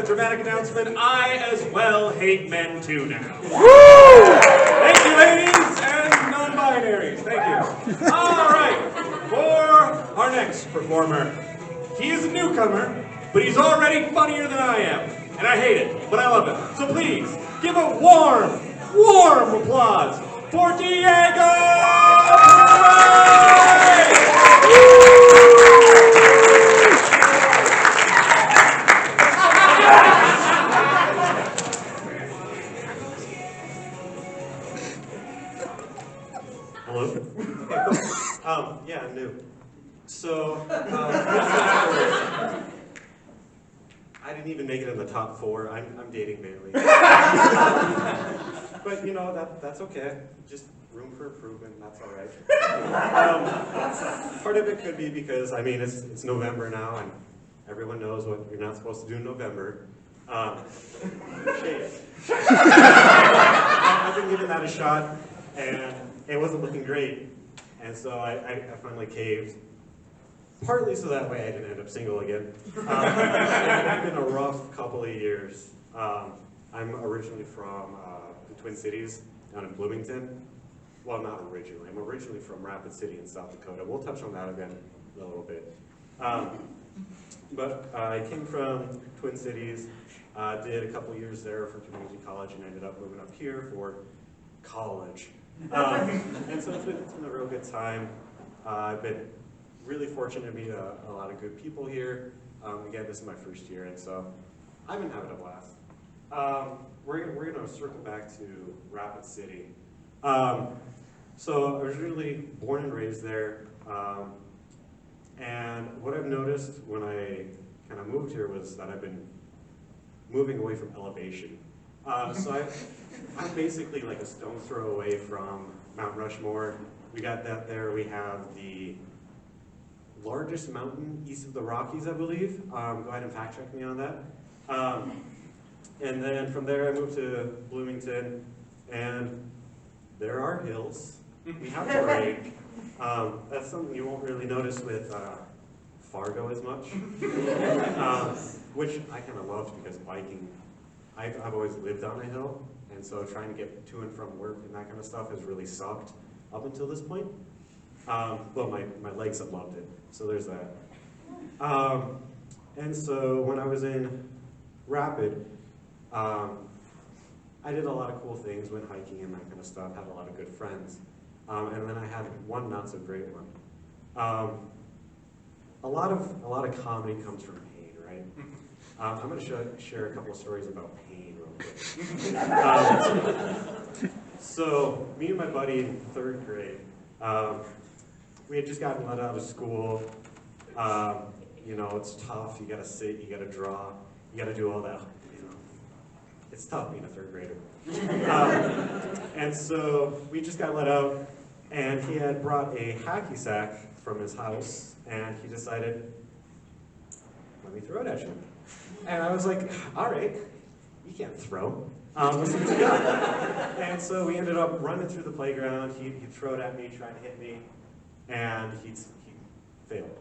a dramatic announcement. I as well hate men too now. Woo! Thank you, ladies and non-binaries. Thank you. All right, for our next performer. He is a newcomer, but he's already funnier than I am. And I hate it, but I love it. So please, give a warm applause for Diego! Hello? Yeah, I'm new. So, I didn't even make it in the top 4. I'm dating Bailey. But you know, that's okay. Just room for improvement, that's all right. Part of it could be because, I mean, it's November now, and everyone knows what you're not supposed to do in November. Shave. I've been giving that a shot, and it wasn't looking great. And so I finally caved. Partly so that way I didn't end up single again. It's been a rough couple of years. I'm originally from the Twin Cities, down in Bloomington. Well, not originally. I'm originally from Rapid City in South Dakota. We'll touch on that again in a little bit. But I came from Twin Cities, did a couple years there for community college, and ended up moving up here for college. And so it's been a real good time. I've been really fortunate to meet a lot of good people here. Again, this is my first year, and so I've been having a blast. We're gonna circle back to Rapid City. So I was really born and raised there, and what I've noticed when I kind of moved here was that I've been moving away from elevation. So I'm basically like a stone's throw away from Mount Rushmore. We got that there. We have the largest mountain east of the Rockies, I believe. Go ahead and fact check me on that. And then from there I moved to Bloomington, and there are hills. We have terrain. That's something you won't really notice with Fargo as much, which I kind of loved because biking, I've always lived on a hill, and so trying to get to and from work and that kind of stuff has really sucked up until this point. But my legs have loved it, so there's that. And so when I was in Rapid, I did a lot of cool things, went hiking and that kind of stuff, had a lot of good friends. And then I had one not so great one. A lot of comedy comes from pain, right? I'm going to share a couple of stories about pain real quick. So me and my buddy in 3rd grade, we had just gotten let out of school. You know, it's tough. You got to sit, you got to draw, you got to do all that. You know, it's tough being a 3rd grader. And so we just got let out, and he had brought a hacky sack from his house, and he decided, let me throw it at you. And I was like, all right, you can't throw. Let's see what you got. And so we ended up running through the playground. He'd throw it at me, trying to hit me, and he failed.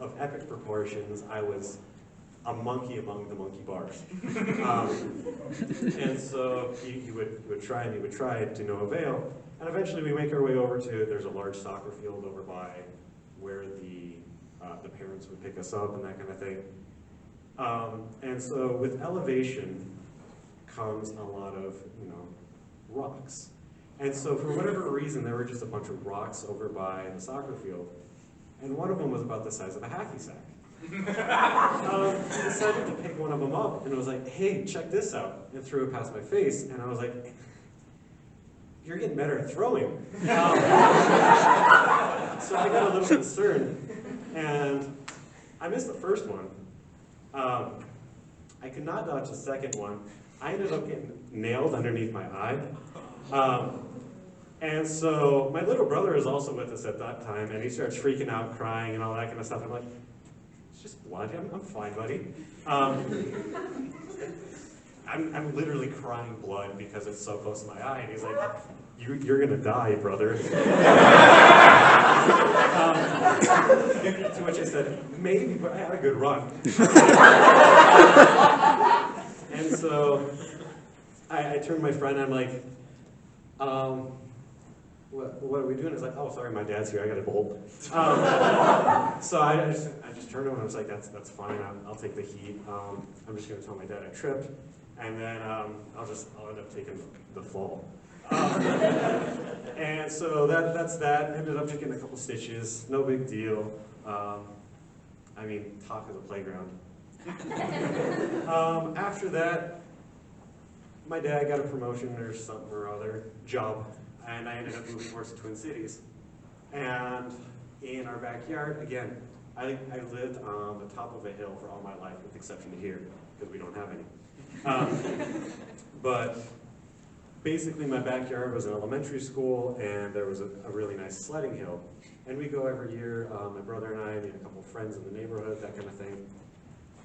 Of epic proportions, I was a monkey among the monkey bars. And so he would try and he would try to no avail. And eventually we make our way over to, there's a large soccer field over by where the parents would pick us up and that kind of thing. And so with elevation comes a lot of, you know, rocks. And so for whatever reason, there were just a bunch of rocks over by the soccer field. And one of them was about the size of a hacky sack. He decided to pick one of them up and was like, hey, check this out, and threw it past my face. And I was like, you're getting better at throwing. So I got a little concerned, and I missed the first one. I could not dodge the second one. I ended up getting nailed underneath my eye. And so my little brother is also with us at that time, and he starts freaking out, crying, and all that kind of stuff. I'm like, it's just blood. I'm fine, buddy. I'm literally crying blood because it's so close to my eye, and he's like, you're gonna die, brother. To which I said, maybe, but I had a good run. I turned to my friend and I'm like, what are we doing? He's like, oh, sorry, my dad's here. I got to bolt. So I just turned to him and I was like, that's fine. I'll take the heat. I'm just going to tell my dad I tripped, and then I'll end up taking the fall. And so that's that. Ended up just getting a couple stitches. No big deal. I mean, talk of the playground. After that, my dad got a promotion or something or other, job, and I ended up moving towards the Twin Cities. And in our backyard, again, I lived on the top of a hill for all my life, with the exception of here, because we don't have any. But basically my backyard was an elementary school, and there was a really nice sledding hill. And we go every year, my brother and I, and a couple of friends in the neighborhood, that kind of thing.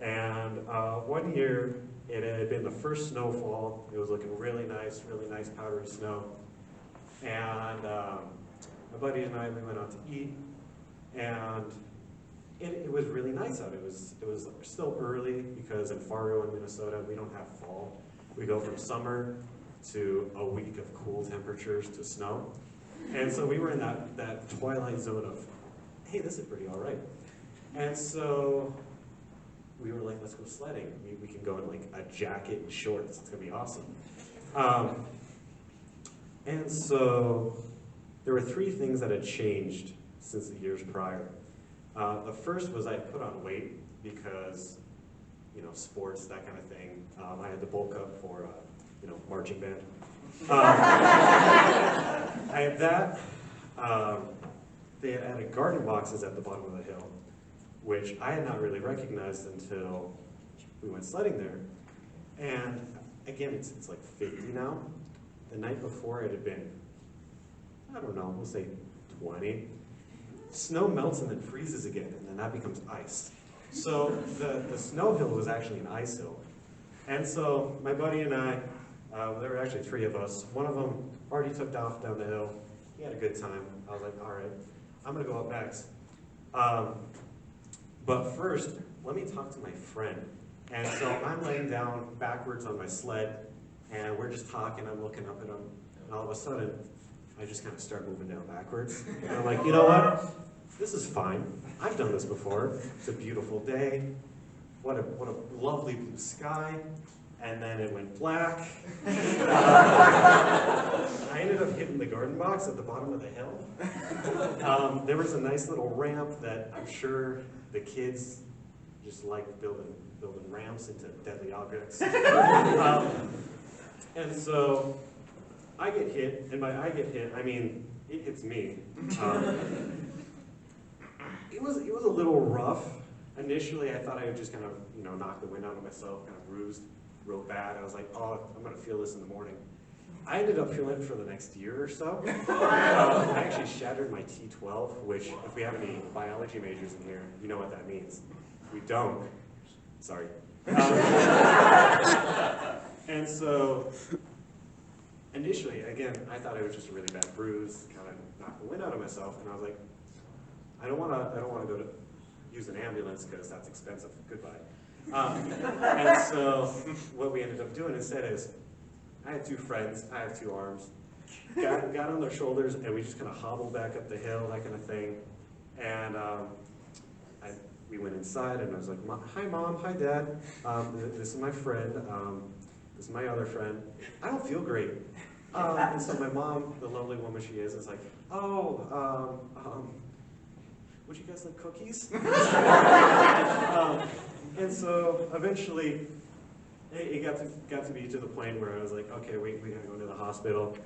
And one year, it had been the first snowfall. It was looking really nice powdery snow. And my buddy and I, we went out to eat, and it was really nice out. It was still early, because in Fargo in Minnesota, we don't have fall. We go from summer to a week of cool temperatures to snow. And so we were in that twilight zone of, hey, this is pretty all right. And so we were like, let's go sledding. We can go in like a jacket and shorts. It's gonna be awesome. And so there were 3 things that had changed since the years prior. The first was I put on weight because, sports, that kind of thing. I had to bulk up for, marching band. I had that. They had added garden boxes at the bottom of the hill, which I had not really recognized until we went sledding there. And again, it's like 50 now. The night before it had been, I don't know, we'll say 20. Snow melts and then freezes again, and then that becomes ice. So the snow hill was actually an ice hill. And so my buddy and I, there were actually 3 of us. One of them already took off down the hill. He had a good time. I was like, all right, I'm gonna go up next. But first, let me talk to my friend. And so I'm laying down backwards on my sled, and we're just talking. I'm looking up at him, and all of a sudden, I just kind of start moving down backwards. And I'm like, you know what? This is fine. I've done this before. It's a beautiful day. What a lovely blue sky. And then it went black. I ended up hitting the garden box at the bottom of the hill. There was a nice little ramp that I'm sure the kids just like building ramps into deadly objects. And so I get hit, and by I get hit, I mean it hits me. It was a little rough. Initially, I thought I would just kind of knock the wind out of myself, kind of bruised real bad. I was like, oh, I'm gonna feel this in the morning. I ended up feeling it for the next year or so. I actually shattered my T12, which, if we have any biology majors in here, you know what that means. We don't. Sorry. And so, initially, again, I thought it was just a really bad bruise, kind of knocked the wind out of myself, and I was like, I don't want to go to use an ambulance because that's expensive. Goodbye. And so, what we ended up doing instead is, I had 2 friends, I have 2 arms, got on their shoulders, and we just kind of hobbled back up the hill, that kind of thing. And we went inside, and I was like, hi Mom, hi Dad, this is my friend, this is my other friend. I don't feel great. And so my mom, the lovely woman she is like, oh, would you guys like cookies? And so eventually, it got to be to the point where I was like, okay, we gotta go to the hospital.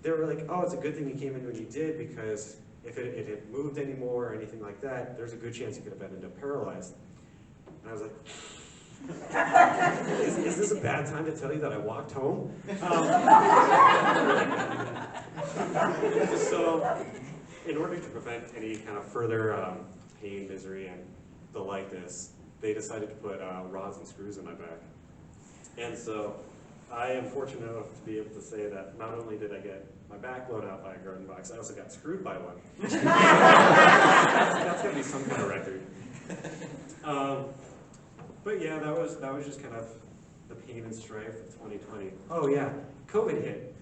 They were like, oh, it's a good thing you came in when you did, because if it had moved anymore or anything like that, there's a good chance you could have ended up paralyzed. And I was like, is this a bad time to tell you that I walked home? So, in order to prevent any kind of further pain, misery, and the likeness, they decided to put rods and screws in my back. And so I am fortunate enough to be able to say that not only did I get my back blown out by a garden box, I also got screwed by one. That's gonna be some kind of record. But yeah, that was just kind of the pain and strife of 2020. Oh yeah, COVID hit.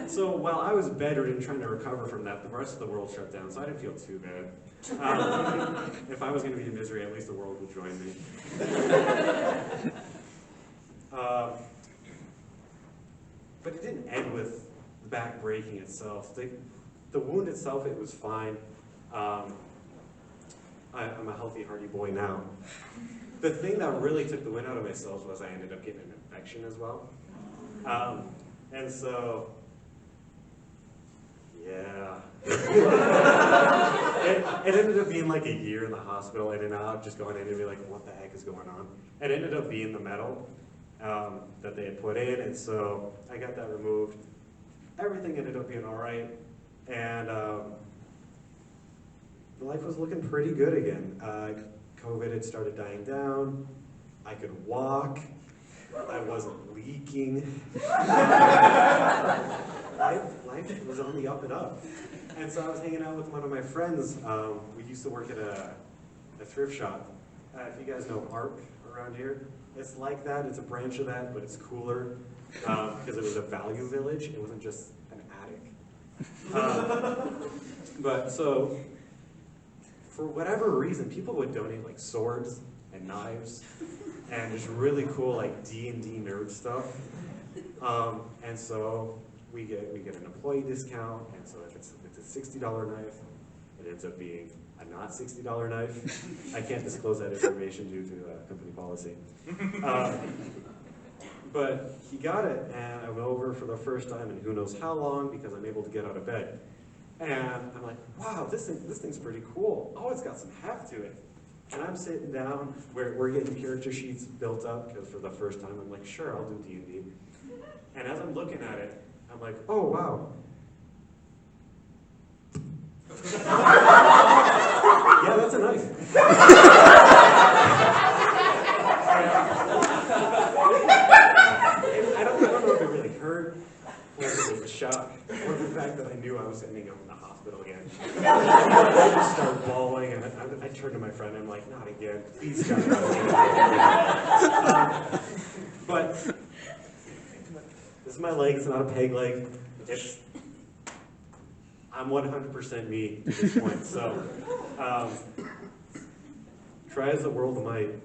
So while I was bedridden trying to recover from that, the rest of the world shut down, so I didn't feel too bad. If I was going to be in misery, at least the world would join me. But it didn't end with the back breaking itself. The wound itself, it was fine. I'm a healthy, hearty boy now. The thing that really took the wind out of myself was I ended up getting an infection as well. And so, yeah. It ended up being like a year in the hospital, in and out, just going in and be like, what the heck is going on? It ended up being the metal that they had put in, and so I got that removed. Everything ended up being all right, and life was looking pretty good again. COVID had started dying down. I could walk. I wasn't leaking. Life was on the up and up. And so I was hanging out with one of my friends. We used to work at a thrift shop. If you guys know ARP around here, it's like that. It's a branch of that, but it's cooler because it was a value village. It wasn't just an attic. But so, for whatever reason, people would donate like swords and knives and just really cool like D&D nerd stuff. And so we get an employee discount, and so if it's a $60 knife, it ends up being a not $60 knife. I can't disclose that information due to company policy. But he got it, and I went over for the first time in who knows how long because I'm able to get out of bed. And I'm like, wow, this thing's pretty cool. Oh, it's got some heft to it. And I'm sitting down, we're getting character sheets built up, because for the first time I'm like, sure, I'll do D&D. And as I'm looking at it, I'm like, oh, wow. Yeah, that's a knife. I don't know if it really hurt, or if it was a shock, or the fact that I knew I was ending up in the hospital again. I just started bawling, and I turned to my friend, and I'm like, not again, please God. But this is my leg, it's not a peg leg. I'm 100% me at this point, so try as the world might,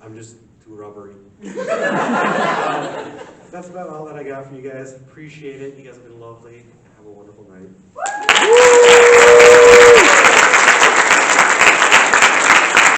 I'm just too rubbery. That's about all that I got from you guys. Appreciate it. You guys have been lovely. Have a wonderful night.